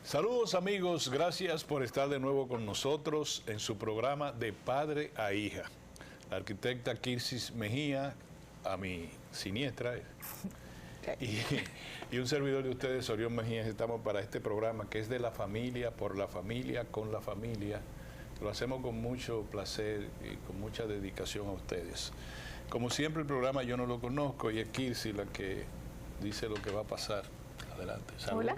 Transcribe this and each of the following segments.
Saludos amigos, gracias por estar de nuevo con nosotros en su programa De Padre a Hija. La arquitecta Kirsis Mejía, a mi siniestra, y un servidor de ustedes, Orión Mejía, estamos para este programa que es de la familia, por la familia, con la familia. Lo hacemos con mucho placer y con mucha dedicación a ustedes. Como siempre el programa yo no lo conozco y es Kirsis la que dice lo que va a pasar. Adelante. Salud. Hola.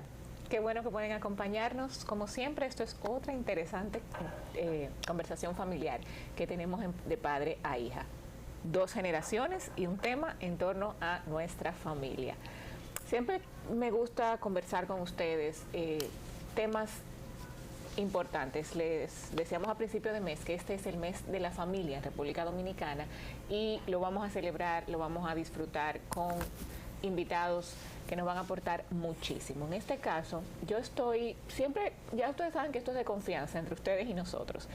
Qué bueno que pueden acompañarnos. Como siempre, esto es otra interesante conversación familiar que tenemos de padre a hija. 2 generaciones y un tema en torno a nuestra familia. Siempre me gusta conversar con ustedes temas importantes. Les decíamos a principio de mes que este es el mes de la familia en República Dominicana y lo vamos a celebrar, lo vamos a disfrutar con invitados que nos van a aportar muchísimo. En este caso, yo estoy siempre, ya ustedes saben que esto es de confianza entre ustedes y nosotros.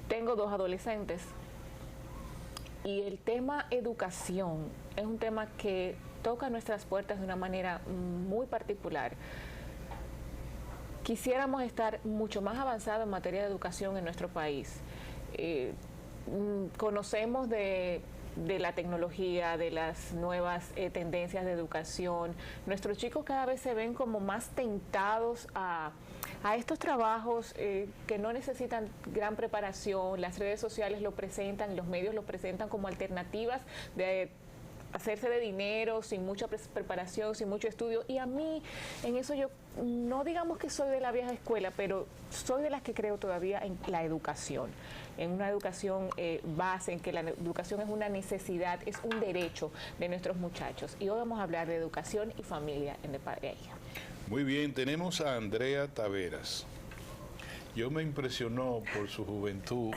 Tengo 2 adolescentes y el tema educación es un tema que toca nuestras puertas de una manera muy particular. Quisiéramos estar mucho más avanzados en materia de educación en nuestro país. Conocemos de la tecnología, de las nuevas tendencias de educación. Nuestros chicos cada vez se ven como más tentados a estos trabajos que no necesitan gran preparación. Las redes sociales lo presentan, los medios lo presentan como alternativas de hacerse de dinero, sin mucha preparación, sin mucho estudio. Y a mí, en eso yo, no digamos que soy de la vieja escuela, pero soy de las que creo todavía en la educación, en una educación base, en que la educación es una necesidad, es un derecho de nuestros muchachos. Y hoy vamos a hablar de educación y familia en De Padre a Hija. Muy bien, tenemos a Andrea Taveras. Yo me impresionó por su juventud,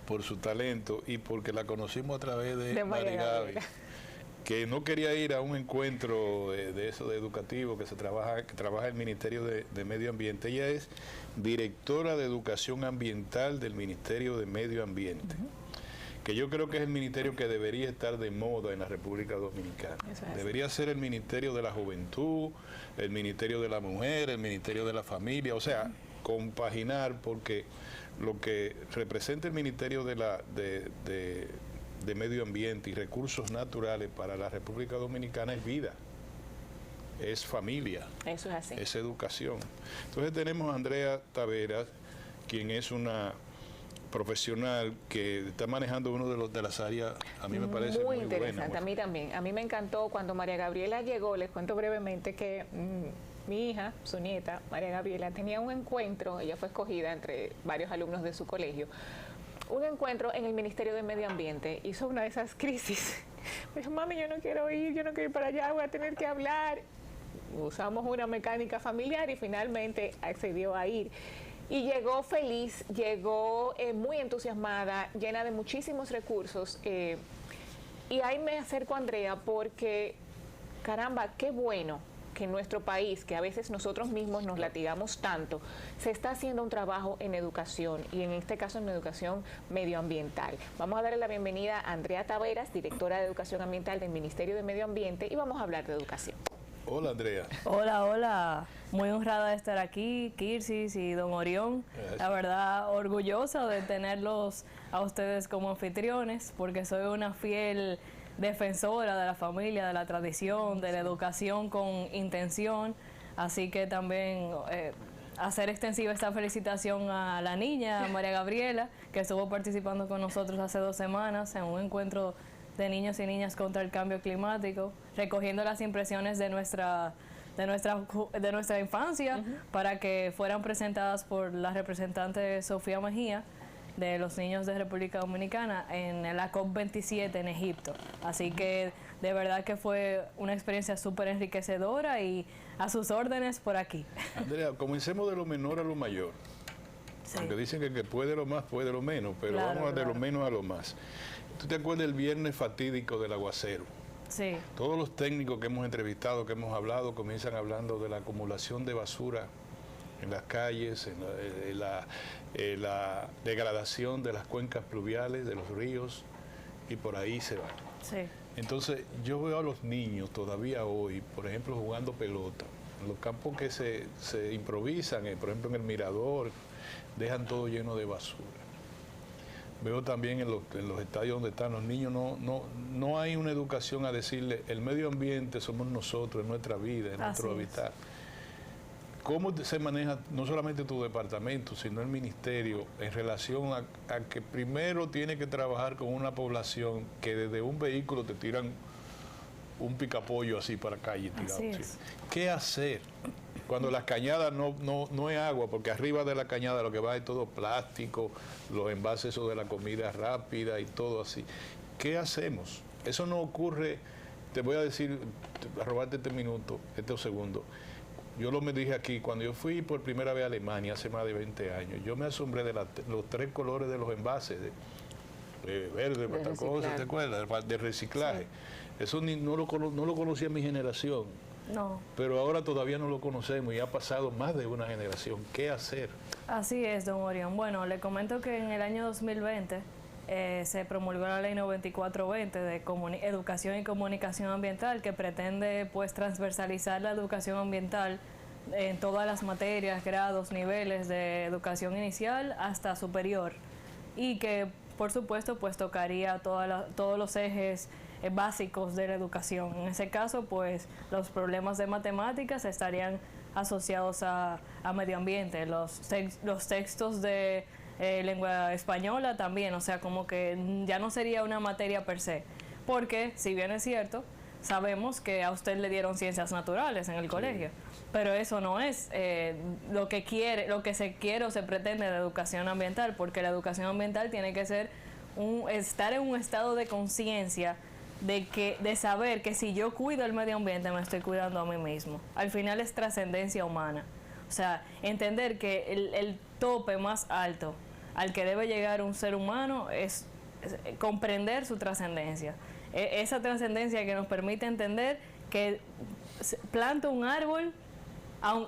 por su talento y porque la conocimos a través de María Gaby, que no quería ir a un encuentro de eso de educativo que trabaja el Ministerio de Medio Ambiente. Ella es directora de Educación Ambiental del Ministerio de Medio Ambiente, que yo creo que es el ministerio que debería estar de moda en la República Dominicana. Debería ser el Ministerio de la Juventud, el Ministerio de la Mujer, el Ministerio de la Familia, o sea, compaginar, porque lo que representa el Ministerio de Medio Ambiente y Recursos Naturales para la República Dominicana es vida, es familia, eso es así, es educación. Entonces tenemos a Andrea Taveras, quien es una profesional que está manejando uno de las áreas, a mí me parece muy interesante, buena. A mí también, a mí me encantó cuando María Gabriela llegó. Les cuento brevemente que mi hija, su nieta, María Gabriela, tenía un encuentro, ella fue escogida entre varios alumnos de su colegio, un encuentro en el Ministerio de Medio Ambiente. Hizo una de esas crisis. Me dijo, mami, yo no quiero ir para allá, voy a tener que hablar. Usamos una mecánica familiar y finalmente accedió a ir. Y llegó feliz, llegó muy entusiasmada, llena de muchísimos recursos. Y ahí me acerco a Andrea porque, caramba, qué bueno que en nuestro país, que a veces nosotros mismos nos latigamos tanto, se está haciendo un trabajo en educación y en este caso en educación medioambiental. Vamos a darle la bienvenida a Andrea Taveras, directora de Educación Ambiental del Ministerio de Medio Ambiente, y vamos a hablar de educación. Hola, Andrea. Hola, hola. Muy honrada de estar aquí, Kirsis y don Orión. La verdad, orgullosa de tenerlos a ustedes como anfitriones, porque soy una fiel defensora de la familia, de la tradición, de la educación con intención. Así que también hacer extensiva esta felicitación a la niña, María Gabriela, que estuvo participando con nosotros hace 2 semanas en un encuentro de niños y niñas contra el cambio climático, recogiendo las impresiones de nuestra infancia para que fueran presentadas por la representante Sofía Mejía de los niños de República Dominicana en la COP27 en Egipto. Así que de verdad que fue una experiencia súper enriquecedora y a sus órdenes por aquí. Andrea, comencemos de lo menor a lo mayor. Sí. Aunque dicen que el que puede lo más puede lo menos, pero claro, vamos de lo menos a lo más. ¿Tú te acuerdas del viernes fatídico del aguacero? Sí. Todos los técnicos que hemos entrevistado, que hemos hablado, comienzan hablando de la acumulación de basura en las calles, en la degradación de las cuencas pluviales, de los ríos, y por ahí se va. Sí. Entonces, yo veo a los niños todavía hoy, por ejemplo, jugando pelota, los campos que se improvisan, por ejemplo en el Mirador, dejan todo lleno de basura. Veo también en los estadios donde están los niños, no hay una educación a decirle, el medio ambiente somos nosotros, es nuestra vida, es nuestro hábitat. ¿Cómo se maneja no solamente tu departamento, sino el ministerio en relación a que primero tiene que trabajar con una población que desde un vehículo te tiran un picapollo así para la calle tirado? ¿Qué hacer? Cuando las cañadas no es agua, porque arriba de la cañada lo que va es todo plástico, los envases esos de la comida rápida y todo así. ¿Qué hacemos? Eso no ocurre, te voy a decir, a robarte este minuto, este segundo. Yo lo me dije aquí, cuando yo fui por primera vez a Alemania hace más de 20 años, yo me asombré de los 3 colores de los envases, verde, patacosa, ¿te acuerdas? De reciclaje. Sí. Eso no lo conocía mi generación. No. Pero ahora todavía no lo conocemos y ha pasado más de una generación. ¿Qué hacer? Así es, don Orión. Bueno, le comento que en el año 2020 se promulgó la ley 9420 de educación y comunicación ambiental, que pretende pues transversalizar la educación ambiental en todas las materias, grados, niveles de educación inicial hasta superior, y que por supuesto pues tocaría todos los ejes básicos de la educación. En ese caso pues los problemas de matemáticas estarían asociados a medio ambiente, los textos de lengua española también, o sea, como que ya no sería una materia per se, porque si bien es cierto, sabemos que a usted le dieron ciencias naturales en el colegio, pero eso no es lo que se quiere o se pretende de educación ambiental, porque la educación ambiental tiene que ser estar en un estado de conciencia de saber que si yo cuido el medio ambiente me estoy cuidando a mí mismo. Al final es trascendencia humana. O sea, entender que el tope más alto al que debe llegar un ser humano es comprender su trascendencia. Esa trascendencia que nos permite entender que planto un árbol,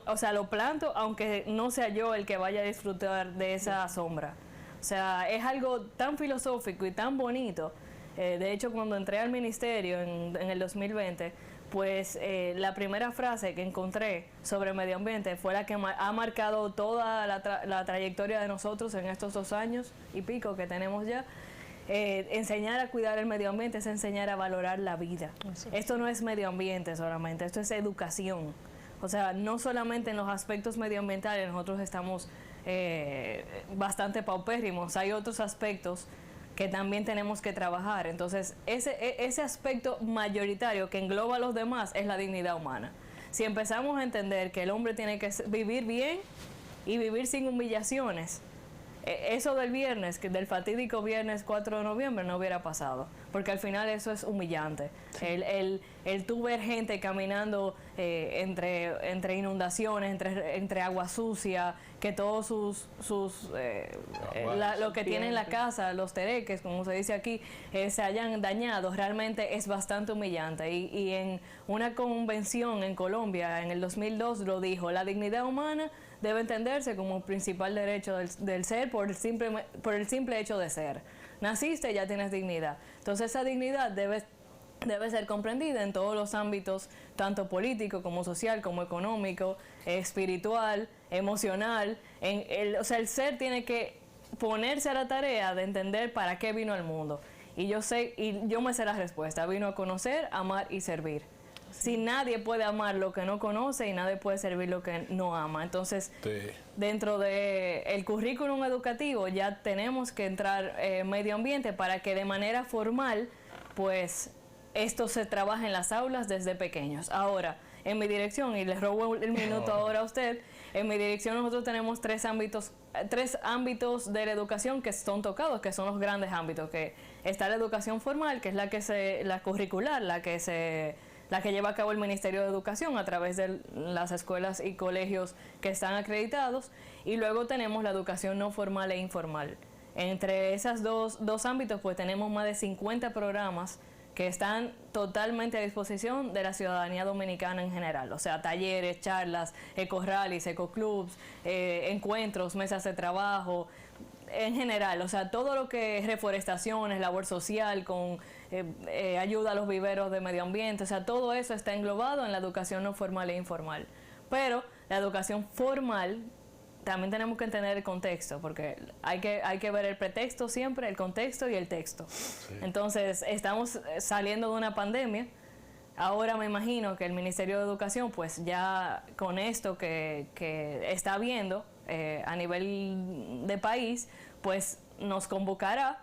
o sea, lo planto aunque no sea yo el que vaya a disfrutar de esa sombra. O sea, es algo tan filosófico y tan bonito. De hecho, cuando entré al ministerio en el 2020, pues la primera frase que encontré sobre medio ambiente fue la que ha marcado toda la trayectoria de nosotros en estos 2 años y pico que tenemos ya. Enseñar a cuidar el medio ambiente es enseñar a valorar la vida. Esto no es medio ambiente solamente, esto es educación. O sea, no solamente en los aspectos medioambientales nosotros estamos bastante paupérrimos, hay otros aspectos que también tenemos que trabajar. Entonces, ese aspecto mayoritario que engloba a los demás es la dignidad humana. Si empezamos a entender que el hombre tiene que vivir bien y vivir sin humillaciones, eso del viernes, del fatídico viernes 4 de noviembre no hubiera pasado, porque al final eso es humillante. Sí. El tú ver gente caminando entre inundaciones, entre agua sucia, que todos lo que tienen en la casa, los tereques, como se dice aquí, se hayan dañado, realmente es bastante humillante. Y en una convención en Colombia, en el 2002, lo dijo: la dignidad humana debe entenderse como principal derecho del ser por el simple hecho de ser. Naciste, ya tienes dignidad. Entonces esa dignidad debe ser comprendida en todos los ámbitos, tanto político como social, como económico, espiritual, emocional. O sea, el ser tiene que ponerse a la tarea de entender para qué vino al mundo. Y yo me sé la respuesta: vino a conocer, amar y servir. Si nadie puede amar lo que no conoce y nadie puede servir lo que no ama. Entonces, dentro del currículum educativo ya tenemos que entrar medio ambiente para que de manera formal, pues, esto se trabaje en las aulas desde pequeños. Ahora, en mi dirección, y les robo el minuto ahora a usted, en mi dirección nosotros tenemos tres ámbitos de la educación que son tocados, que son los grandes ámbitos, que está la educación formal, que es la curricular, la que lleva a cabo el Ministerio de Educación a través de las escuelas y colegios que están acreditados, y luego tenemos la educación no formal e informal. Entre esos dos ámbitos pues tenemos más de 50 programas que están totalmente a disposición de la ciudadanía dominicana en general, o sea, talleres, charlas, eco-rallies, eco-clubs, encuentros, mesas de trabajo, en general, o sea, todo lo que es reforestaciones, labor social, con ayuda a los viveros de medio ambiente, o sea, todo eso está englobado en la educación no formal e informal. Pero la educación formal también tenemos que entender el contexto, porque hay que ver el pretexto siempre, el contexto y el texto. Sí. Entonces, estamos saliendo de una pandemia. Ahora me imagino que el Ministerio de Educación, pues ya con esto que está viendo a nivel de país, pues nos convocará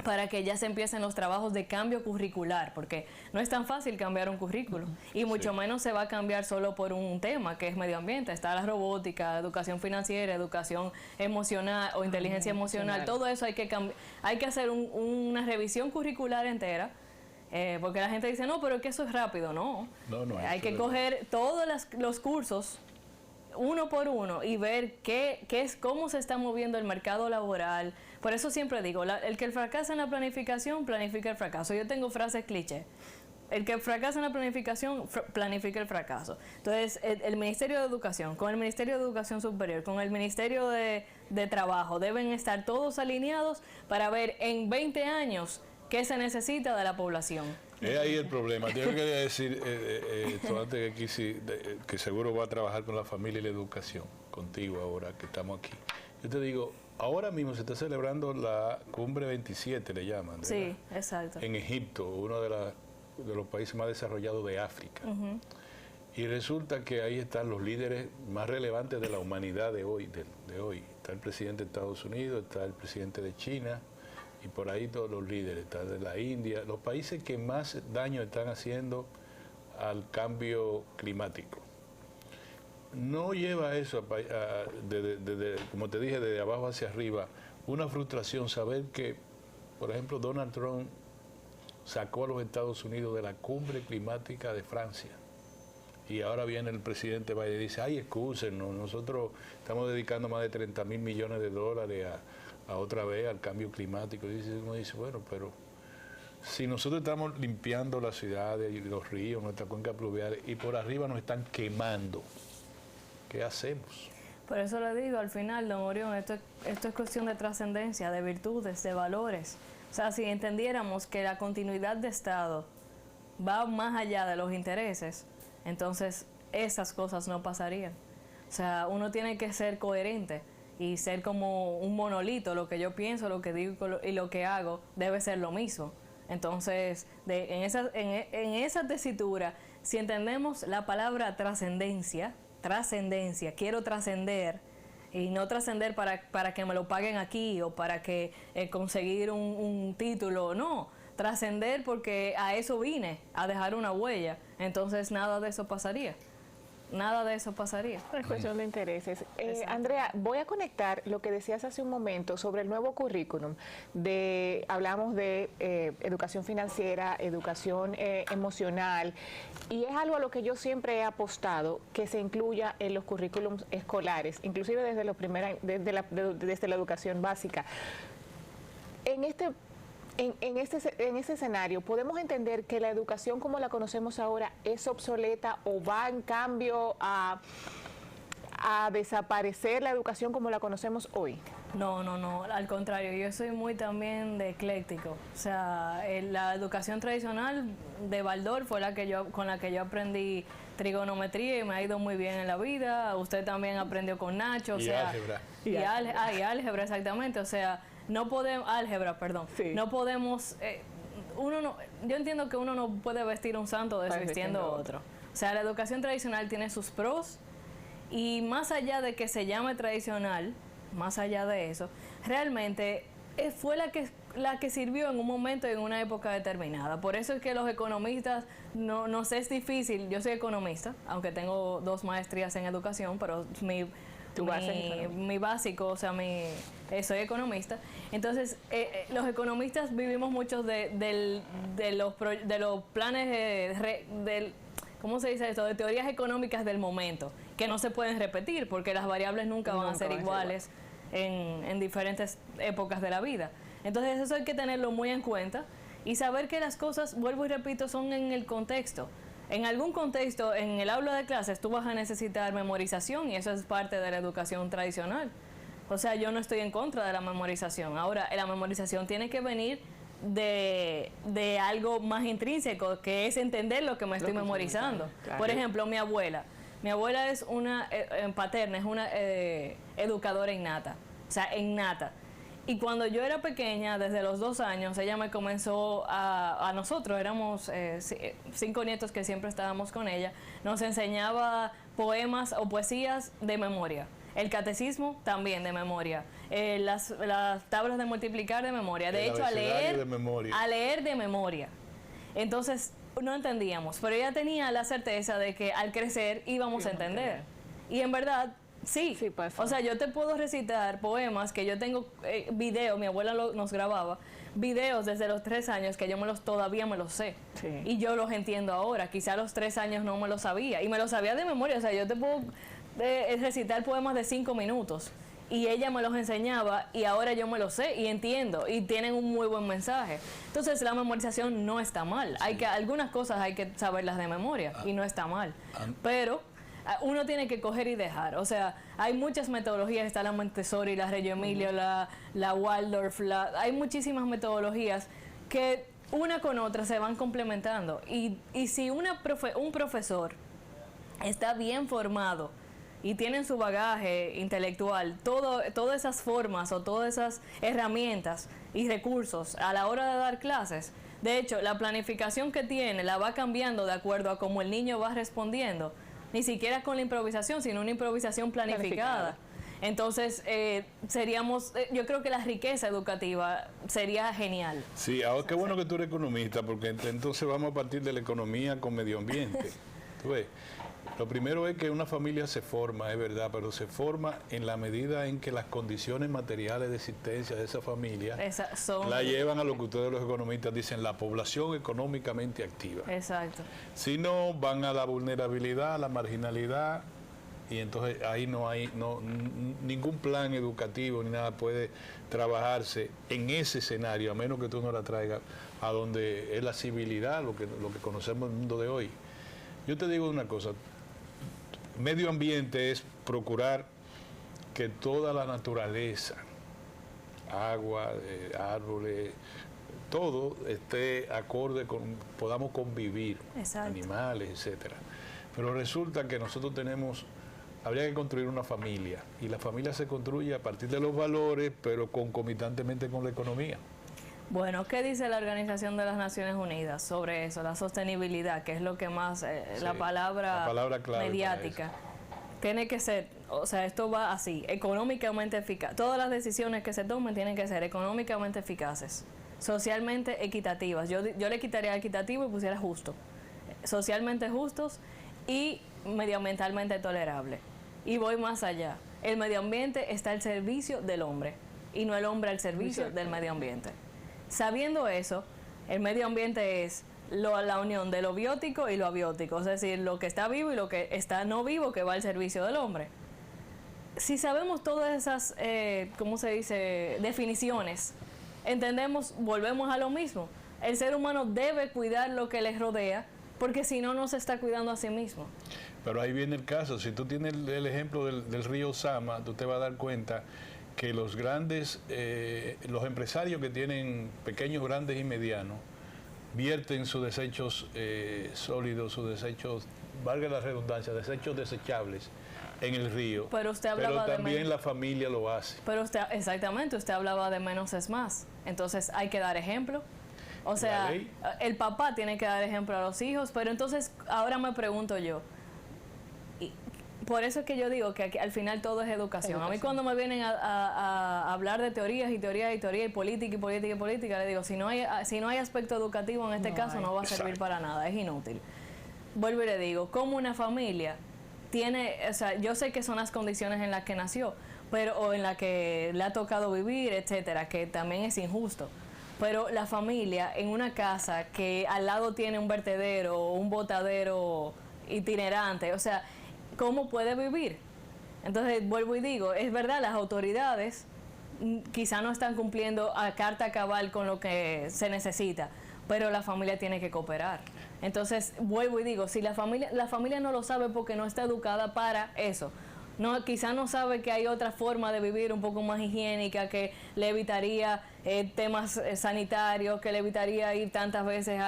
para que ya se empiecen los trabajos de cambio curricular, porque no es tan fácil cambiar un currículo, y mucho menos se va a cambiar solo por un tema que es medio ambiente. Está la robótica, educación financiera, educación emocional o inteligencia emocional, todo eso hay que hacer una revisión curricular entera, porque la gente dice, no, pero es que eso es rápido. No, hay que coger todos los cursos uno por uno y ver cómo se está moviendo el mercado laboral. Por eso siempre digo, el que fracasa en la planificación, planifica el fracaso. Yo tengo frases cliché. El que fracasa en la planificación, planifica el fracaso. Entonces, el Ministerio de Educación, con el Ministerio de Educación Superior, con el Ministerio de Trabajo, deben estar todos alineados para ver en 20 años qué se necesita de la población. Es ahí el problema. Yo quería decir, antes que seguro va a trabajar con la familia y la educación, contigo ahora que estamos aquí. Yo te digo, ahora mismo se está celebrando la Cumbre 27, le llaman, ¿verdad? Sí, exacto. En Egipto, uno de los países más desarrollados de África. Y resulta que ahí están los líderes más relevantes de la humanidad de hoy. Está el presidente de Estados Unidos, está el presidente de China, y por ahí todos los líderes, está de la India, los países que más daño están haciendo al cambio climático. No lleva eso, como te dije, de abajo hacia arriba, una frustración saber que, por ejemplo, Donald Trump sacó a los Estados Unidos de la cumbre climática de Francia. Y ahora viene el presidente Biden y dice, ay, excúsenos, nosotros estamos dedicando más de 30.000 millones de dólares a otra vez al cambio climático. Y uno dice, bueno, pero si nosotros estamos limpiando las ciudades y los ríos, nuestra cuenca pluvial, y por arriba nos están quemando, ¿qué hacemos? Por eso le digo, al final, don Orión, esto es cuestión de trascendencia, de virtudes, de valores. O sea, si entendiéramos que la continuidad de Estado va más allá de los intereses, entonces esas cosas no pasarían. O sea, uno tiene que ser coherente y ser como un monolito. Lo que yo pienso, lo que digo y lo que hago debe ser lo mismo. Entonces, en esa tesitura, si entendemos la palabra trascendencia, quiero trascender, y no trascender para que me lo paguen aquí o para que conseguir un título, no, trascender porque a eso vine, a dejar una huella. Entonces nada de eso pasaría. Nada de eso pasaría. Es cuestión de intereses. Andrea, voy a conectar lo que decías hace un momento sobre el nuevo currículum. Hablamos de educación financiera, educación emocional, y es algo a lo que yo siempre he apostado, que se incluya en los currículums escolares, inclusive desde la educación básica. En este escenario, ¿podemos entender que la educación como la conocemos ahora es obsoleta o va en cambio a desaparecer la educación como la conocemos hoy? No, al contrario, yo soy muy también de ecléctico. O sea, la educación tradicional de Baldor fue con la que yo aprendí trigonometría y me ha ido muy bien en la vida. Usted también aprendió con Nacho. Álgebra. Y álgebra, exactamente. O sea, no podemos, sí. No podemos, yo entiendo que uno no puede vestir un santo desvistiendo otro. O sea, la educación tradicional tiene sus pros, y más allá de que se llame tradicional, más allá de eso, realmente fue la que sirvió en un momento y en una época determinada. Por eso es que los economistas, no sé, es difícil, yo soy economista, aunque tengo 2 maestrías en educación, pero mi básico, o sea, soy economista. Entonces, los economistas vivimos muchos de los planes ¿cómo se dice esto? De teorías económicas del momento, que no se pueden repetir porque las variables nunca van a ser iguales en diferentes épocas de la vida. Entonces, eso hay que tenerlo muy en cuenta y saber que las cosas, vuelvo y repito, son en el contexto. En algún contexto, en el aula de clases, tú vas a necesitar memorización, y eso es parte de la educación tradicional. O sea, yo no estoy en contra de la memorización. Ahora, la memorización tiene que venir de algo más intrínseco, que es entender lo que me estoy memorizando. Claro. Por ejemplo, mi abuela Mi abuela es una paterna, es una educadora innata, o sea, innata. Y cuando yo era pequeña, desde los 2 años, ella me comenzó a nosotros, éramos 5 nietos que siempre estábamos con ella, nos enseñaba poemas o poesías de memoria. El catecismo también de memoria. Las tablas de multiplicar de memoria. De hecho, a leer de memoria. Entonces, no entendíamos, pero ella tenía la certeza de que al crecer íbamos a entender. Y en verdad, sí. O sea, yo te puedo recitar poemas que yo tengo videos, mi abuela nos grababa, videos desde los 3 años que yo todavía me los sé. Sí. Y yo los entiendo ahora. Quizá a los 3 años no me los sabía. Y me los sabía de memoria. O sea, yo te puedo recitar poemas de 5 minutos. Y ella me los enseñaba y ahora yo me los sé y entiendo. Y tienen un muy buen mensaje. Entonces la memorización no está mal. Sí. Algunas cosas hay que saberlas de memoria y no está mal. Pero uno tiene que coger y dejar. O sea, hay muchas metodologías, está la Montessori, la Reggio Emilia, la Waldorf, hay muchísimas metodologías que una con otra se van complementando. Y si un profesor está bien formado y tiene su bagaje intelectual, todas esas formas o todas esas herramientas y recursos a la hora de dar clases, de hecho, la planificación que tiene la va cambiando de acuerdo a cómo el niño va respondiendo. Ni siquiera con la improvisación, sino una improvisación planificada. Entonces, yo creo que la riqueza educativa sería genial. Sí, ahora qué bueno que tú eres economista, porque entonces vamos a partir de la economía con medio ambiente. ¿Tú ves? Lo primero es que una familia se forma, es verdad, pero se forma en la medida en que las condiciones materiales de existencia de esa familia la llevan a lo que ustedes los economistas dicen, la población económicamente activa. Exacto. Si no, van a la vulnerabilidad, a la marginalidad, y entonces ahí no hay ningún plan educativo ni nada puede trabajarse en ese escenario, a menos que tú no la traigas a donde es la civilidad, lo que conocemos en el mundo de hoy. Yo te digo una cosa, medio ambiente es procurar que toda la naturaleza, agua, árboles, todo esté acorde con, podamos convivir, exacto, animales, etcétera. Pero resulta que nosotros habría que construir una familia, y la familia se construye a partir de los valores, pero concomitantemente con la economía. Bueno, ¿qué dice la Organización de las Naciones Unidas sobre eso? La sostenibilidad, que es lo que más, sí, la palabra clave mediática. Tiene que ser, o sea, esto va así, económicamente eficaz. Todas las decisiones que se tomen tienen que ser económicamente eficaces, socialmente equitativas. Yo le quitaría equitativo y pusiera justo. Socialmente justos y medioambientalmente tolerable. Y voy más allá. El medio ambiente está al servicio del hombre y no el hombre al servicio del medio ambiente. Sabiendo eso, el medio ambiente es la unión de lo biótico y lo abiótico, es decir, lo que está vivo y lo que está no vivo, que va al servicio del hombre. Si sabemos todas esas, ¿cómo se dice?, definiciones, entendemos, volvemos a lo mismo. El ser humano debe cuidar lo que le rodea, porque si no, no se está cuidando a sí mismo. Pero ahí viene el caso, si tú tienes el ejemplo del río Sama, tú te vas a dar cuenta que los grandes, los empresarios que tienen pequeños, grandes y medianos, vierten sus desechos sólidos, sus desechos, valga la redundancia, desechos desechables en el río. Pero usted hablaba pero también la familia lo hace. Pero exactamente, usted hablaba de menos es más. Entonces hay que dar ejemplo. O sea, el papá tiene que dar ejemplo a los hijos, pero entonces ahora me pregunto yo, por eso es que yo digo que al final todo es educación. A mí cuando me vienen a hablar de teorías y teorías y teorías y política y política y política, le digo, si no hay aspecto educativo en este caso, no va a servir para nada, es inútil. Vuelvo y le digo, como una familia tiene, o sea, yo sé que son las condiciones en las que nació, pero o en las que le ha tocado vivir, etcétera, que también es injusto. Pero la familia en una casa que al lado tiene un vertedero o un botadero itinerante, o sea, ¿cómo puede vivir? Entonces, vuelvo y digo, es verdad, las autoridades quizá no están cumpliendo a carta cabal con lo que se necesita, pero la familia tiene que cooperar. Entonces, vuelvo y digo, si la familia no lo sabe porque no está educada para eso, quizá no sabe que hay otra forma de vivir un poco más higiénica, que le evitaría temas sanitarios, que le evitaría ir tantas veces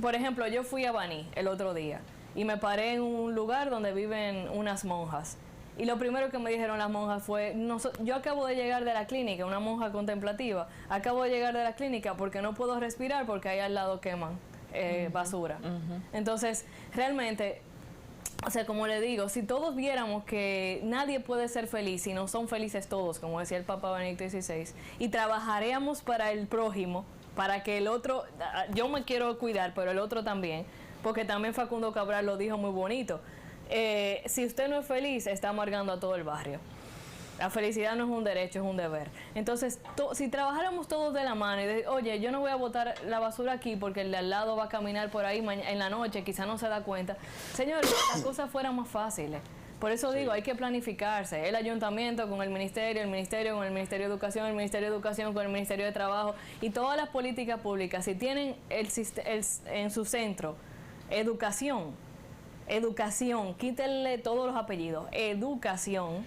Por ejemplo, yo fui a Baní el otro día, y me paré en un lugar donde viven unas monjas. Y lo primero que me dijeron las monjas fue, yo acabo de llegar de la clínica, una monja contemplativa, acabo de llegar de la clínica porque no puedo respirar porque ahí al lado queman basura. Entonces, realmente, o sea, como le digo, si todos viéramos que nadie puede ser feliz si no son felices todos, como decía el Papa Benedicto XVI, y trabajaríamos para el prójimo, para que el otro, yo me quiero cuidar, pero el otro también, porque también Facundo Cabral lo dijo muy bonito, si usted no es feliz, está amargando a todo el barrio. La felicidad no es un derecho, es un deber. Entonces, si trabajáramos todos de la mano y oye, yo no voy a botar la basura aquí porque el de al lado va a caminar por ahí en la noche, quizá no se da cuenta. Señores, las cosas fueran más fáciles. Por eso digo, hay que planificarse. El ayuntamiento con el ministerio con el Ministerio de Educación, el Ministerio de Educación con el Ministerio de Trabajo y todas las políticas públicas. Si tienen en su centro educación, quítenle todos los apellidos, educación,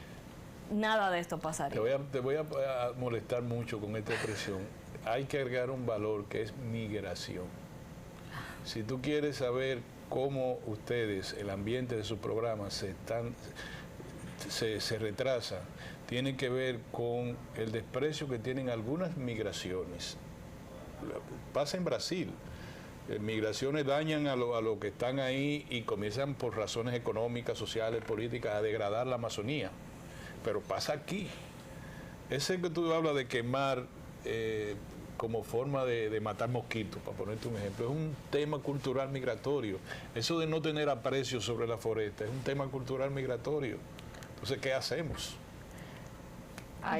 nada de esto pasaría. Te voy a molestar mucho con esta expresión. Hay que agregar un valor que es migración. Si tú quieres saber cómo ustedes, el ambiente de sus programas se retrasa, tiene que ver con el desprecio que tienen algunas migraciones. Pasa en Brasil. Migraciones dañan a lo que están ahí y comienzan por razones económicas, sociales, políticas a degradar la Amazonía. Pero pasa aquí. Ese que tú hablas de quemar como forma de matar mosquitos, para ponerte un ejemplo, es un tema cultural migratorio. Eso de no tener aprecio sobre la foresta es un tema cultural migratorio. Entonces, ¿qué hacemos?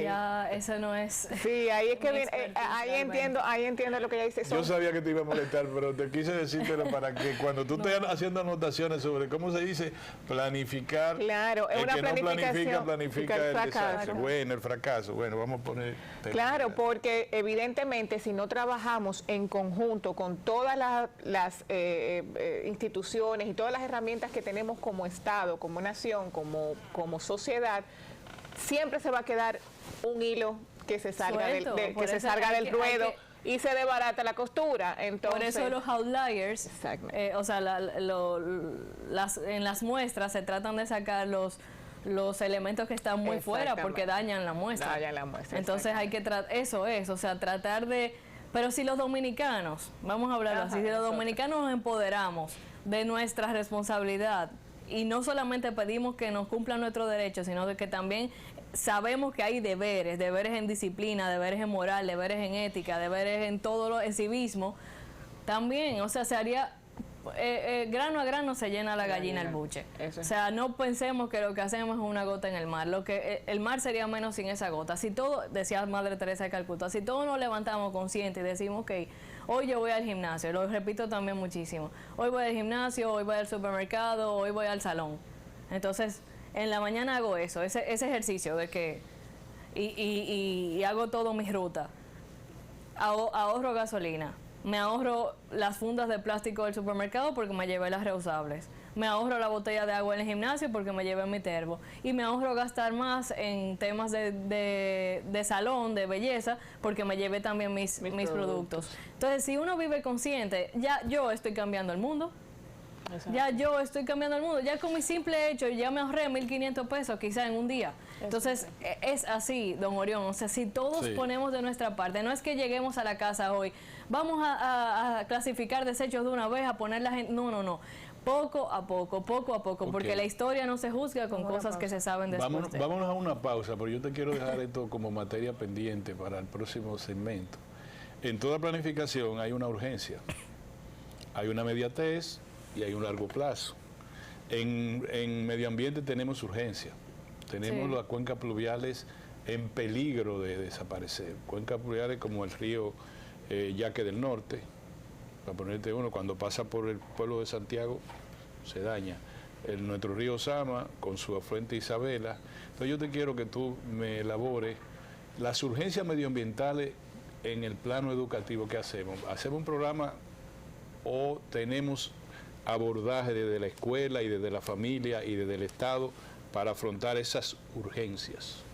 Ya, eso no es... Sí, ahí es que viene, ahí entiendo lo que ella dice. Yo sabía que te iba a molestar, pero te quise decírtelo para que cuando tú estés haciendo anotaciones sobre cómo se dice planificar, claro, es el una que planificación, no planifica el desastre. Bueno, el fracaso. Bueno, vamos a poner... Claro, porque evidentemente si no trabajamos en conjunto con todas las instituciones y todas las herramientas que tenemos como Estado, como nación, como sociedad, siempre se va a quedar un hilo que se salga del ruedo y se desbarata la costura. Entonces, por eso los outliers, o sea, en las muestras se tratan de sacar los elementos que están muy fuera porque dañan la muestra. Entonces hay que tratar de... Pero si los dominicanos, vamos a hablar así, si los dominicanos nos empoderamos de nuestra responsabilidad y no solamente pedimos que nos cumplan nuestros derechos, sino de que también sabemos que hay deberes en disciplina, deberes en moral, deberes en ética, deberes en todo en civismo, también, o sea, se haría, grano a grano se llena la gallina el buche. O sea, no pensemos que lo que hacemos es una gota en el mar, el mar sería menos sin esa gota. Si todo, decía Madre Teresa de Calcuta, si todos nos levantamos conscientes y decimos, ok, hoy yo voy al gimnasio, lo repito también muchísimo, hoy voy al gimnasio, hoy voy al supermercado, hoy voy al salón. Entonces, en la mañana hago eso, ese ejercicio de que, y hago todo mi ruta. Ahorro gasolina, me ahorro las fundas de plástico del supermercado porque me llevé las reusables. Me ahorro la botella de agua en el gimnasio porque me llevé mi termo. Y me ahorro gastar más en temas de salón, de belleza, porque me llevé también mis productos. Entonces, si uno vive consciente, ya yo estoy cambiando el mundo. Exacto. Ya yo estoy cambiando el mundo. Ya con mi simple hecho, ya me ahorré 1.500 pesos quizá en un día. Entonces, es así, don Orión. O sea, si todos ponemos de nuestra parte, no es que lleguemos a la casa hoy, vamos a clasificar desechos de una vez, a poner la gente... No. Poco a poco, porque la historia no se juzga con cosas que se saben después. Vámonos a una pausa, pero yo te quiero dejar esto como materia pendiente para el próximo segmento. En toda planificación hay una urgencia, hay una inmediatez y hay un largo plazo. En medio ambiente tenemos urgencia, tenemos las cuencas pluviales en peligro de desaparecer. Cuencas pluviales como el río Yaque del Norte, para ponerte uno, cuando pasa por el pueblo de Santiago se daña. Nuestro río Sama con su afluente Isabela. Entonces yo te quiero que tú me elabores las urgencias medioambientales en el plano educativo que hacemos. ¿Hacemos un programa o tenemos abordaje desde la escuela y desde la familia y desde el Estado para afrontar esas urgencias?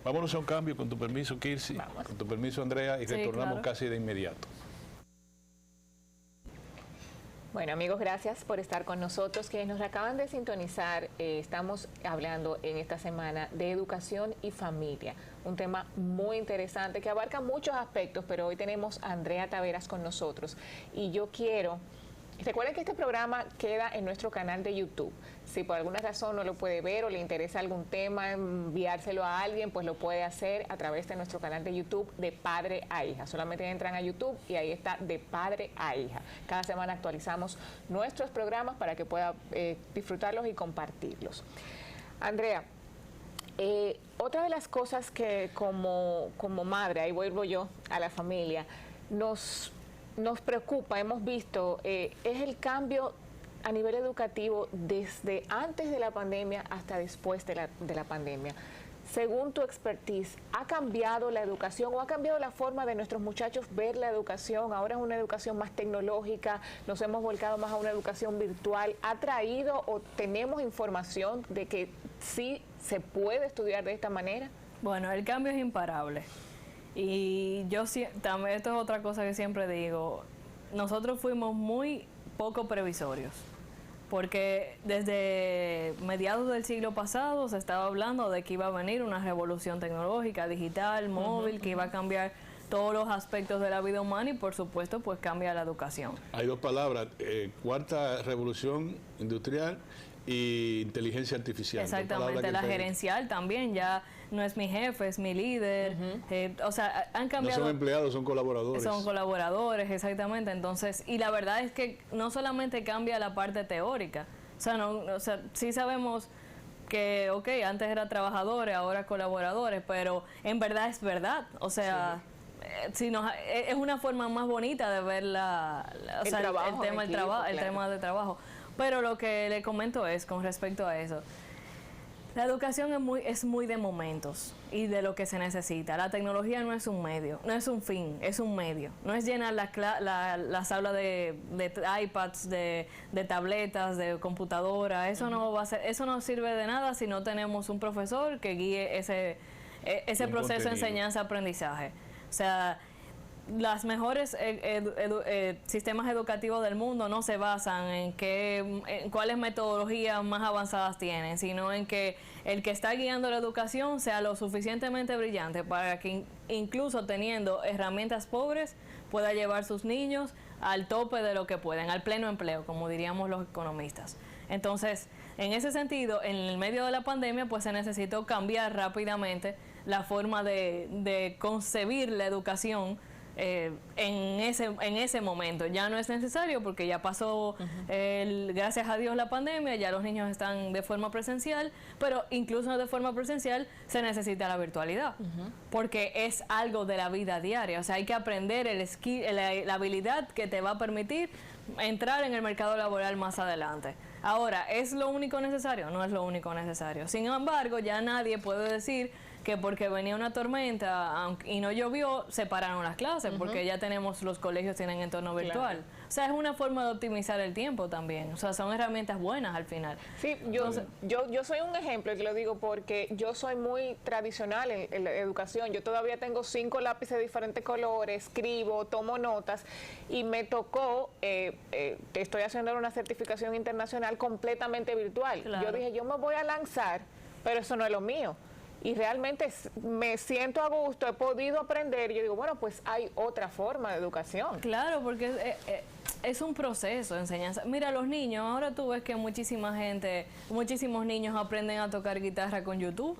Vámonos a un cambio, con tu permiso, Kirsi, con tu permiso, Andrea, y retornamos casi de inmediato. Bueno, amigos, gracias por estar con nosotros. Quienes nos acaban de sintonizar, estamos hablando en esta semana de educación y familia, un tema muy interesante que abarca muchos aspectos, pero hoy tenemos a Andrea Taveras con nosotros y yo quiero... Recuerden que este programa queda en nuestro canal de YouTube. Si por alguna razón no lo puede ver o le interesa algún tema, enviárselo a alguien, pues lo puede hacer a través de nuestro canal de YouTube de Padre a Hija. Solamente entran a YouTube y ahí está de Padre a Hija. Cada semana actualizamos nuestros programas para que pueda disfrutarlos y compartirlos. Andrea, otra de las cosas que como madre, ahí vuelvo yo a la familia, nos preocupa, hemos visto, es el cambio a nivel educativo desde antes de la pandemia hasta después de la pandemia. Según tu expertise, ¿ha cambiado la educación o ha cambiado la forma de nuestros muchachos ver la educación? Ahora es una educación más tecnológica, nos hemos volcado más a una educación virtual. ¿Ha traído o tenemos información de que sí se puede estudiar de esta manera? Bueno, el cambio es imparable. Y yo también, esto es otra cosa que siempre digo, nosotros fuimos muy poco previsorios, porque desde mediados del siglo pasado se estaba hablando de que iba a venir una revolución tecnológica, digital, móvil, que iba a cambiar todos los aspectos de la vida humana y por supuesto pues cambia la educación. Hay dos palabras, cuarta revolución industrial y inteligencia artificial. Exactamente, la gerencial también, ya no es mi jefe, es mi líder. O sea, han cambiado. No son empleados, son colaboradores. Son colaboradores, exactamente. Entonces, y la verdad es que no solamente cambia la parte teórica, o sea, sí sabemos que, ok, antes eran trabajadores, ahora colaboradores, pero en verdad es verdad. O sea, sí. Es una forma más bonita de ver el tema de trabajo. Pero lo que le comento es, con respecto a eso, la educación es muy de momentos y de lo que se necesita. La tecnología no es un medio, no es un fin, es un medio. No es llenar las aulas de iPads, de tabletas, de computadoras. Eso no va a ser, eso no sirve de nada si no tenemos un profesor que guíe ese proceso de enseñanza-aprendizaje. O sea, las mejores sistemas educativos del mundo no se basan en cuáles metodologías más avanzadas tienen, sino en que el que está guiando la educación sea lo suficientemente brillante para que incluso teniendo herramientas pobres pueda llevar sus niños al tope de lo que pueden, al pleno empleo, como diríamos los economistas. Entonces, en ese sentido, en el medio de la pandemia, pues se necesitó cambiar rápidamente la forma de concebir la educación en ese momento. Ya no es necesario porque ya pasó, gracias a Dios, la pandemia, ya los niños están de forma presencial, pero incluso de forma presencial se necesita la virtualidad, porque es algo de la vida diaria. O sea, hay que aprender la habilidad que te va a permitir entrar en el mercado laboral más adelante. Ahora, ¿es lo único necesario? No es lo único necesario. Sin embargo, ya nadie puede decir que porque venía una tormenta y no llovió, se pararon las clases, porque ya los colegios tienen entorno virtual. Claro. O sea, es una forma de optimizar el tiempo también. O sea, son herramientas buenas al final. Sí, yo soy un ejemplo, y te lo digo porque yo soy muy tradicional en la educación. Yo todavía tengo 5 lápices de diferentes colores, escribo, tomo notas, y me tocó, estoy haciendo una certificación internacional completamente virtual. Claro. Yo dije, yo me voy a lanzar, pero eso no es lo mío. Y realmente me siento a gusto, he podido aprender. Yo digo, bueno, pues hay otra forma de educación. Claro, porque es un proceso de enseñanza. Mira, los niños, ahora tú ves que muchísimos niños aprenden a tocar guitarra con YouTube,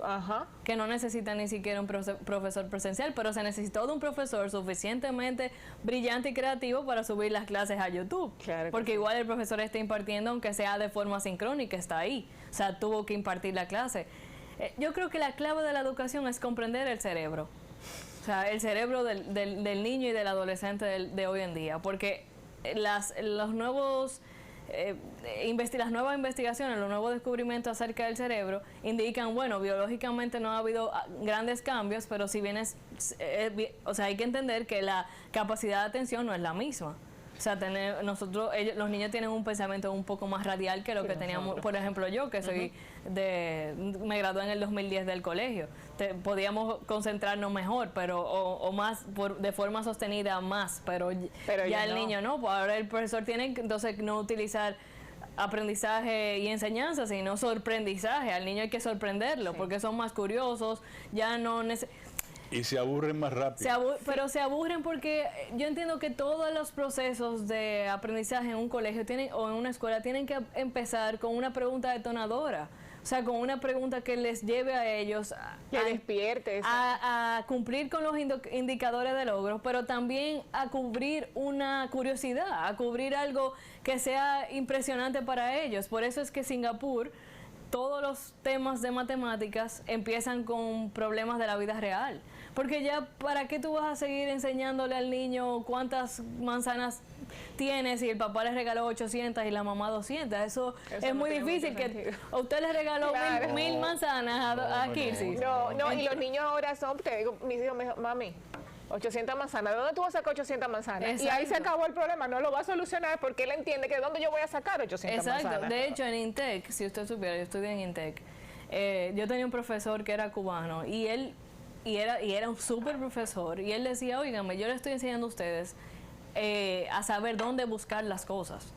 que no necesitan ni siquiera un profesor presencial, pero se necesitó de un profesor suficientemente brillante y creativo para subir las clases a YouTube. Claro, porque igual el profesor está impartiendo, aunque sea de forma sincrónica, está ahí. O sea, tuvo que impartir la clase. Yo creo que la clave de la educación es comprender el cerebro, o sea, el cerebro del niño y del adolescente de hoy en día, porque las nuevas investigaciones, los nuevos descubrimientos acerca del cerebro indican, bueno, biológicamente no ha habido grandes cambios, pero si bien o sea, hay que entender que la capacidad de atención no es la misma. O sea, los niños tienen un pensamiento un poco más radial que lo que teníamos, por ejemplo, yo, que soy me gradué en el 2010 del colegio. Podíamos concentrarnos mejor, pero o más de forma sostenida más, pero ya el niño no. Pues ahora el profesor tiene que entonces no utilizar aprendizaje y enseñanza, sino sorprendizaje. Al niño hay que sorprenderlo, porque son más curiosos, ya no y se aburren más rápido. Pero se aburren porque yo entiendo que todos los procesos de aprendizaje en un colegio o en una escuela tienen que empezar con una pregunta detonadora. O sea, con una pregunta que les lleve a ellos a cumplir con los indicadores de logro, pero también a cubrir una curiosidad, a cubrir algo que sea impresionante para ellos. Por eso es que Singapur, todos los temas de matemáticas empiezan con problemas de la vida real. Porque ya, ¿para qué tú vas a seguir enseñándole al niño cuántas manzanas tiene si el papá le regaló 800 y la mamá 200? Eso es muy difícil. Que usted le regaló mil manzanas a Kirsi. No, y los niños ahora son, te digo, mis hijos me dijo, mami, 800 manzanas, ¿de dónde tú vas a sacar 800 manzanas? Exacto. Y ahí se acabó el problema, no lo va a solucionar porque él entiende que de dónde yo voy a sacar 800 manzanas. Exacto, de hecho en INTEC, si usted supiera, yo estudié en INTEC, yo tenía un profesor que era cubano y él era un súper profesor y él decía, óigame, yo le estoy enseñando a ustedes a saber dónde buscar las cosas.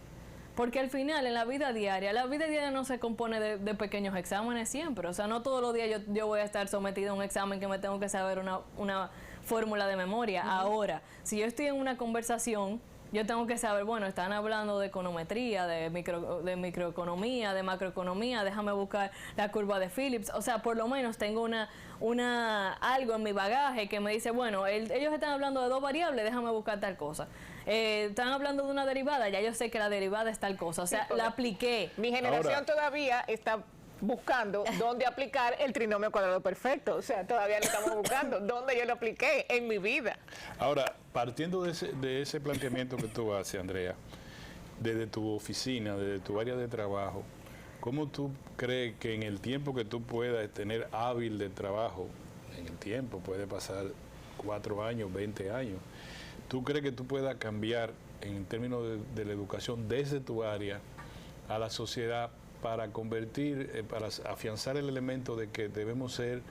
Porque al final, en la vida diaria no se compone de pequeños exámenes siempre. O sea, no todos los días yo voy a estar sometido a un examen que me tengo que saber una fórmula de memoria. Ahora, si yo estoy en una conversación, yo tengo que saber, bueno, están hablando de econometría, de microeconomía, de macroeconomía, déjame buscar la curva de Phillips. O sea, por lo menos tengo algo en mi bagaje que me dice, bueno, ellos están hablando de dos variables, déjame buscar tal cosa. Están hablando de una derivada, ya yo sé que la derivada es tal cosa. O sea, la apliqué. Mi generación todavía está buscando dónde aplicar el trinomio cuadrado perfecto. O sea, todavía lo estamos buscando. ¿Dónde yo lo apliqué en mi vida? Ahora, partiendo de ese planteamiento que tú haces, Andrea, desde tu oficina, desde tu área de trabajo, ¿cómo tú crees que en el tiempo que tú puedas tener hábil de trabajo, en el tiempo, puede pasar 4 años, 20 años, tú crees que tú puedas cambiar en términos de la educación desde tu área a la sociedad para convertir, para afianzar el elemento de que debemos ser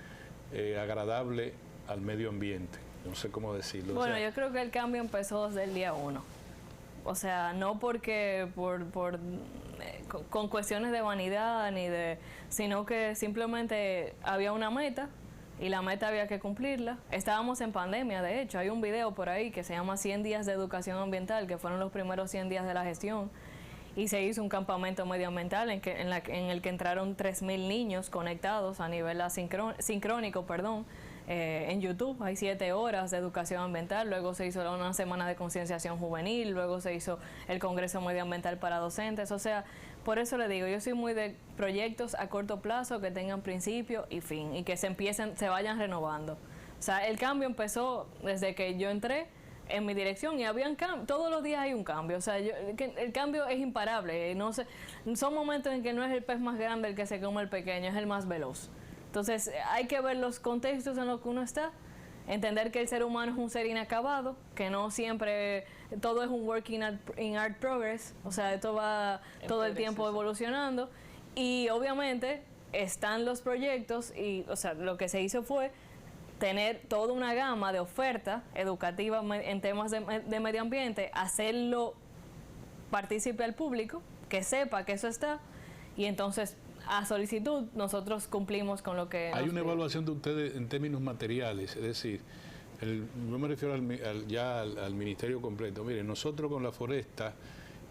agradables al medio ambiente? No sé cómo decirlo. Bueno, o sea, yo creo que el cambio empezó desde el día 1. O sea, no porque con cuestiones de vanidad sino que simplemente había una meta y la meta había que cumplirla. Estábamos en pandemia, de hecho, hay un video por ahí que se llama 100 días de educación ambiental, que fueron los primeros 100 días de la gestión. Y se hizo un campamento medioambiental en el que entraron 3.000 niños conectados a nivel sincrónico, en YouTube. Hay 7 horas de educación ambiental, luego se hizo una semana de concienciación juvenil, luego se hizo el Congreso Medioambiental para docentes. O sea, por eso le digo, yo soy muy de proyectos a corto plazo que tengan principio y fin y que se vayan renovando. O sea, el cambio empezó desde que yo entré en mi dirección y todos los días hay un cambio. O sea, el cambio es imparable. No sé, son momentos en que no es el pez más grande el que se come el pequeño, es el más veloz. Entonces hay que ver los contextos en los que uno está, entender que el ser humano es un ser inacabado, que no siempre todo es un work in art progress. O sea, esto va todo el tiempo evolucionando y obviamente están los proyectos y, o sea, lo que se hizo fue tener toda una gama de oferta educativa en temas de medio ambiente, hacerlo partícipe al público, que sepa que eso está, y entonces a solicitud nosotros cumplimos con lo que... Hay una evaluación de ustedes en términos materiales, es decir, no me refiero al ministerio completo. Miren, nosotros con la foresta,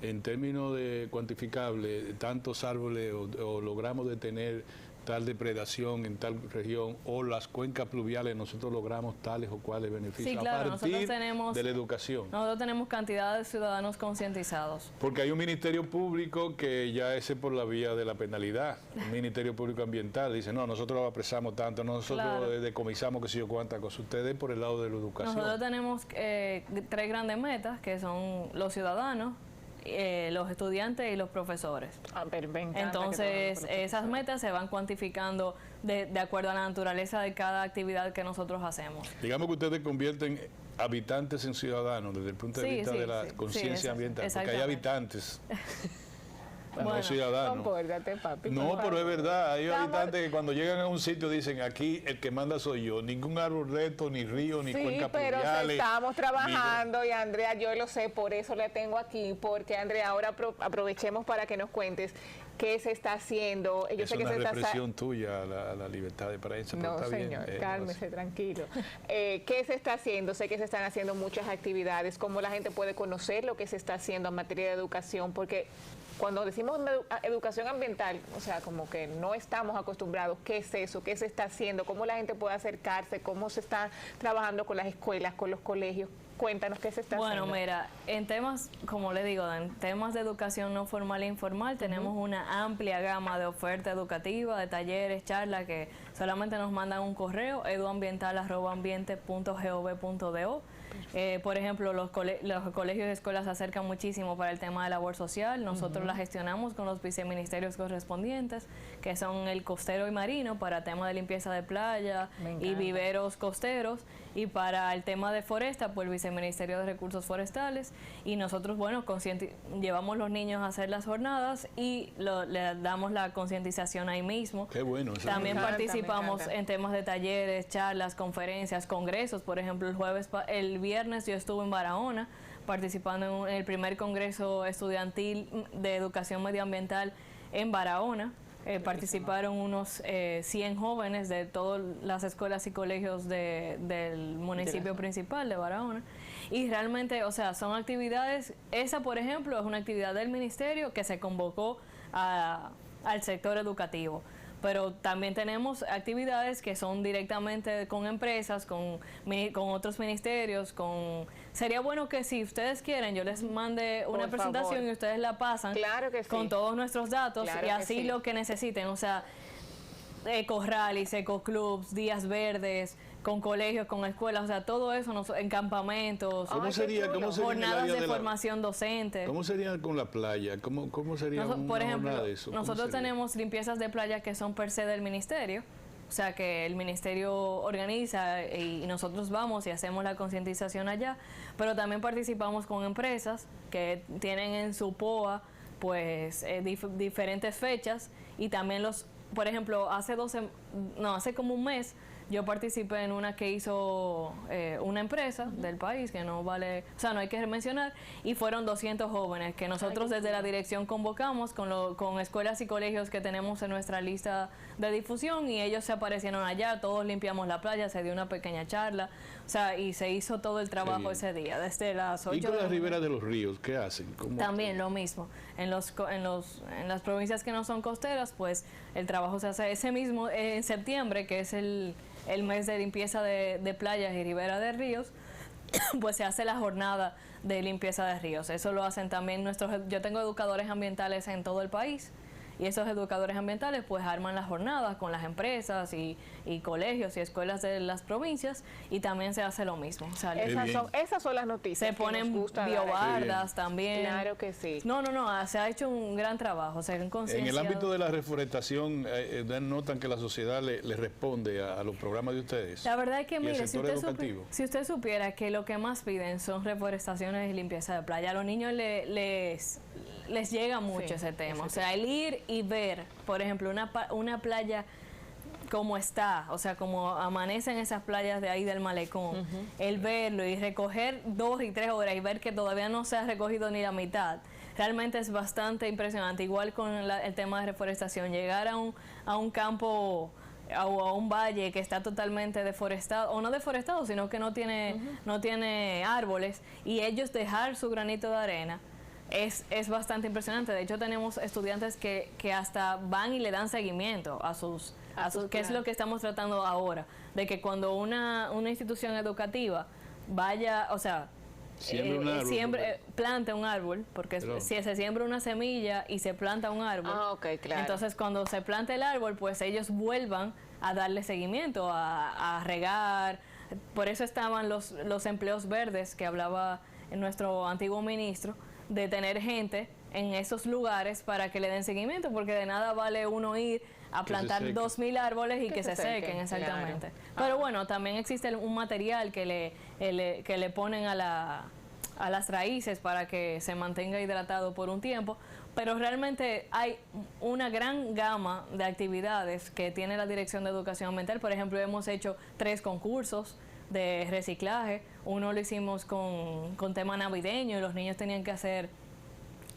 en términos de cuantificable, tantos árboles o logramos detener tal depredación en tal región, o las cuencas pluviales, nosotros logramos tales o cuales beneficios. Sí, claro, a partir de la educación. Nosotros tenemos cantidad de ciudadanos concientizados. Porque hay un ministerio público que ya ese por la vía de la penalidad, un ministerio público ambiental, dice, no, nosotros apresamos tanto, nosotros decomisamos que sé yo cuántas cosas, ustedes por el lado de la educación. Nosotros tenemos 3 grandes metas, que son los ciudadanos, los estudiantes y los profesores. Pero me encanta Entonces, esas metas se van cuantificando de acuerdo a la naturaleza de cada actividad que nosotros hacemos. Digamos que ustedes convierten habitantes en ciudadanos desde el punto de vista de la conciencia ambiental, porque hay habitantes. Bueno, no ciudadanos. Compórtate, papi. No, pero es verdad, hay habitantes que cuando llegan a un sitio dicen, aquí el que manda soy yo, ningún árbol recto, ni río, ni cuenca pero pluviales. estamos trabajando y Andrea, yo lo sé, por eso la tengo aquí, porque Andrea, ahora aprovechemos para que nos cuentes qué se está haciendo. Yo es sé que una se represión tuya a la libertad de prensa. No, está señor, bien, cálmese, tranquilo. ¿Qué se está haciendo? Sé que se están haciendo muchas actividades. ¿Cómo la gente puede conocer lo que se está haciendo en materia de educación? Porque cuando decimos educación ambiental, o sea, como que no estamos acostumbrados. ¿Qué es eso? ¿Qué se está haciendo? ¿Cómo la gente puede acercarse? ¿Cómo se está trabajando con las escuelas, con los colegios? Cuéntanos qué se está haciendo. Bueno, mira, en temas, como le digo, en temas de educación no formal e informal, tenemos una amplia gama de oferta educativa, de talleres, charlas, que solamente nos mandan un correo, eduambiental@ambiente.gov.do. Por ejemplo, los colegios y escuelas se acercan muchísimo para el tema de labor social. Nosotros la gestionamos con los viceministerios correspondientes, que son el costero y marino, para tema de limpieza de playa y viveros costeros, y para el tema de foresta, pues el Viceministerio de Recursos Forestales. Y nosotros, bueno, llevamos los niños a hacer las jornadas y le damos la concientización ahí mismo. Qué bueno. También participamos en temas de talleres, charlas, conferencias, congresos. Por ejemplo, el viernes yo estuve en Barahona participando en el primer congreso estudiantil de educación medioambiental en Barahona. Participaron unos 100 jóvenes de todas las escuelas y colegios del municipio principal de Barahona. Y realmente, o sea, son actividades, esa por ejemplo es una actividad del ministerio que se convocó al sector educativo. Pero también tenemos actividades que son directamente con empresas, con otros ministerios. Sería bueno que si ustedes quieren, yo les mande una presentación y ustedes la pasan con todos nuestros datos y así lo que necesiten. O sea, ecorralis, ecoclubs, días verdes, con colegios, con escuelas, o sea, todo eso en campamentos, jornadas de formación docente. ¿Cómo sería con la playa? ¿Cómo sería por ejemplo, jornada de eso? Nosotros tenemos limpiezas de playa que son per se del ministerio, o sea que el ministerio organiza y nosotros vamos y hacemos la concientización allá, pero también participamos con empresas que tienen en su POA pues diferentes fechas, y también por ejemplo, hace como un mes yo participé en una que hizo una empresa del país, que no vale, o sea, no hay que mencionar, y fueron 200 jóvenes que nosotros desde la dirección convocamos con escuelas y colegios que tenemos en nuestra lista de difusión, y ellos se aparecieron allá, todos limpiamos la playa, se dio una pequeña charla, o sea, y se hizo todo el trabajo ese día, desde las 8 ¿Y con las riberas de los ríos qué hacen? También lo mismo. En las provincias que no son costeras, pues el trabajo se hace ese mismo en septiembre, que es el mes de limpieza de playas y ribera de ríos, pues se hace la jornada de limpieza de ríos. Eso lo hacen también yo tengo educadores ambientales en todo el país, y esos educadores ambientales pues arman las jornadas con las empresas y colegios y escuelas de las provincias, y también se hace lo mismo. O sea, esas son las noticias. Se ponen biobardas también. Claro que sí. No, se ha hecho un gran trabajo. En el ámbito de la reforestación, ¿notan que la sociedad le responde a los programas de ustedes? La verdad es que, mire, si usted supiera que lo que más piden son reforestaciones y limpieza de playa, a los niños les llega mucho ese tema. O sea, el ir y ver, por ejemplo, una playa como está, o sea, como amanecen esas playas de ahí del malecón, el verlo y recoger 2 y 3 horas y ver que todavía no se ha recogido ni la mitad, realmente es bastante impresionante. Igual con el tema de reforestación, llegar a un campo, a un valle que está totalmente deforestado, o no deforestado, sino que no tiene árboles, y ellos dejar su granito de arena, es bastante impresionante. De hecho, tenemos estudiantes que hasta van y le dan seguimiento a sus que es lo que estamos tratando ahora, de que cuando una institución educativa vaya, o sea, plante un árbol, porque si se siembra una semilla y se planta un árbol, entonces cuando se planta el árbol, pues ellos vuelvan a darle seguimiento, a regar. Por eso estaban los empleos verdes que hablaba nuestro antiguo ministro, de tener gente en esos lugares para que le den seguimiento, porque de nada vale uno ir a plantar 2000 árboles y que se sequen, exactamente. Claro. Pero bueno, también existe un material que le ponen a las raíces para que se mantenga hidratado por un tiempo, pero realmente hay una gran gama de actividades que tiene la Dirección de Educación Ambiental. Por ejemplo, hemos hecho 3 concursos de reciclaje. Uno lo hicimos con tema navideño y los niños tenían que hacer,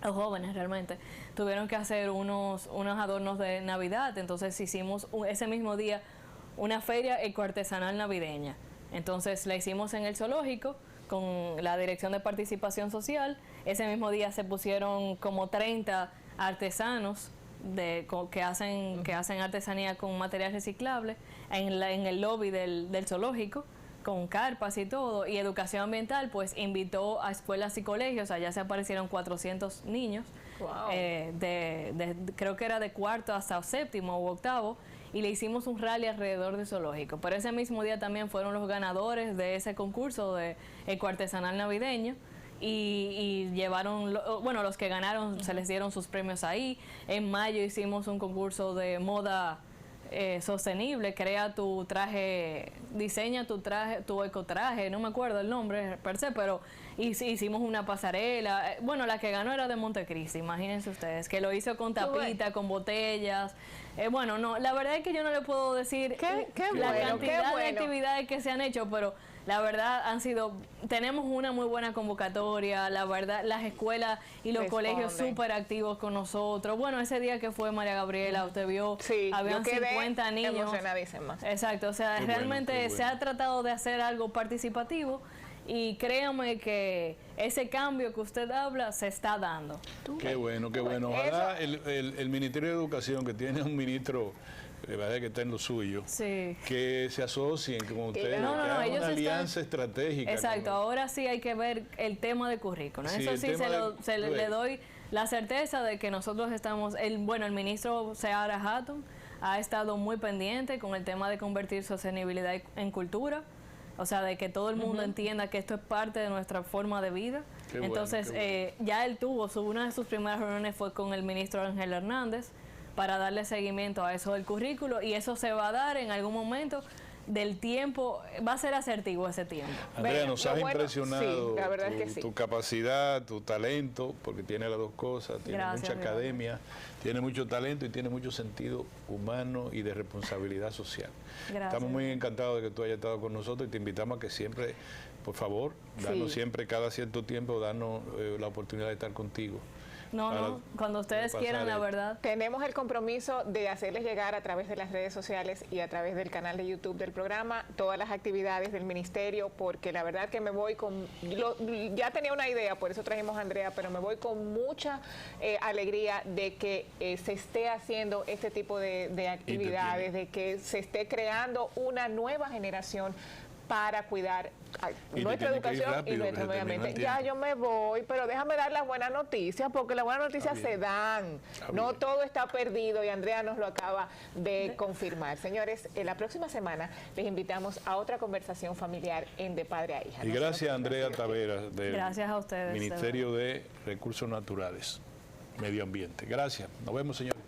los jóvenes realmente, tuvieron que hacer unos adornos de Navidad. Entonces hicimos ese mismo día una feria ecoartesanal navideña. Entonces la hicimos en el zoológico con la Dirección de Participación Social. Ese mismo día se pusieron como 30 artesanos que hacen artesanía con material reciclable en el lobby del zoológico, con carpas y todo. Y Educación Ambiental pues invitó a escuelas y colegios. Allá se aparecieron 400 niños. Wow. Creo que era de 4º hasta 7º u 8º, y le hicimos un rally alrededor del zoológico. Pero ese mismo día también fueron los ganadores de ese concurso de ecoartesanal navideño, y llevaron, bueno, los que ganaron se les dieron sus premios ahí. En mayo hicimos un concurso de moda sostenible, crea tu traje, diseña tu traje, tu ecotraje, no me acuerdo el nombre per se, pero hicimos una pasarela. Bueno, la que ganó era de Montecristi, imagínense ustedes, que lo hizo con tapita, con botellas. Bueno, no, la verdad es que yo no le puedo decir la cantidad de actividades que se han hecho, pero la verdad tenemos una muy buena convocatoria. La verdad, las escuelas y los colegios súper activos con nosotros. Bueno, ese día que fue María Gabriela, usted vio, habían 50 niños. Emocionadísima. Exacto, o sea, realmente se ha tratado de hacer algo participativo, y créame que ese cambio que usted habla se está dando. Qué bueno, qué bueno. Ojalá el Ministerio de Educación, que tiene un ministro de verdad que está en lo suyo, que se asocien con ustedes, que hagan una alianza estratégica. Exacto, ahora sí hay que ver el tema de currículo. Eso sí le doy la certeza de que nosotros estamos, el ministro Seara Hatton ha estado muy pendiente con el tema de convertir sostenibilidad en cultura. O sea, de que todo el mundo entienda que esto es parte de nuestra forma de vida. Entonces, ya él una de sus primeras reuniones fue con el ministro Ángel Hernández para darle seguimiento a eso del currículo, y eso se va a dar en algún momento del tiempo, va a ser asertivo ese tiempo. Andrea, nos has impresionado tu capacidad, tu talento, porque tiene las dos cosas, tiene mucha academia, tiene mucho talento y tiene mucho sentido humano y de responsabilidad social. Estamos muy encantados de que tú hayas estado con nosotros, y te invitamos a que siempre, por favor, danos siempre, cada cierto tiempo, danos la oportunidad de estar contigo. No, cuando ustedes quieran, la verdad. Tenemos el compromiso de hacerles llegar a través de las redes sociales y a través del canal de YouTube del programa todas las actividades del ministerio, porque la verdad que me voy ya tenía una idea, por eso trajimos a Andrea, pero me voy con mucha alegría de que se esté haciendo este tipo de actividades, de que se esté creando una nueva generación para cuidar nuestra educación y nuestro medio ambiente. Ya yo me voy, pero déjame dar las buenas noticias, porque las buenas noticias se dan. No todo está perdido, y Andrea nos lo acaba de confirmar. Señores, la próxima semana les invitamos a otra conversación familiar en De Padre a Hija. Y gracias a Andrea Taveras del Ministerio de Recursos Naturales, Medio Ambiente. Gracias. Nos vemos, señores.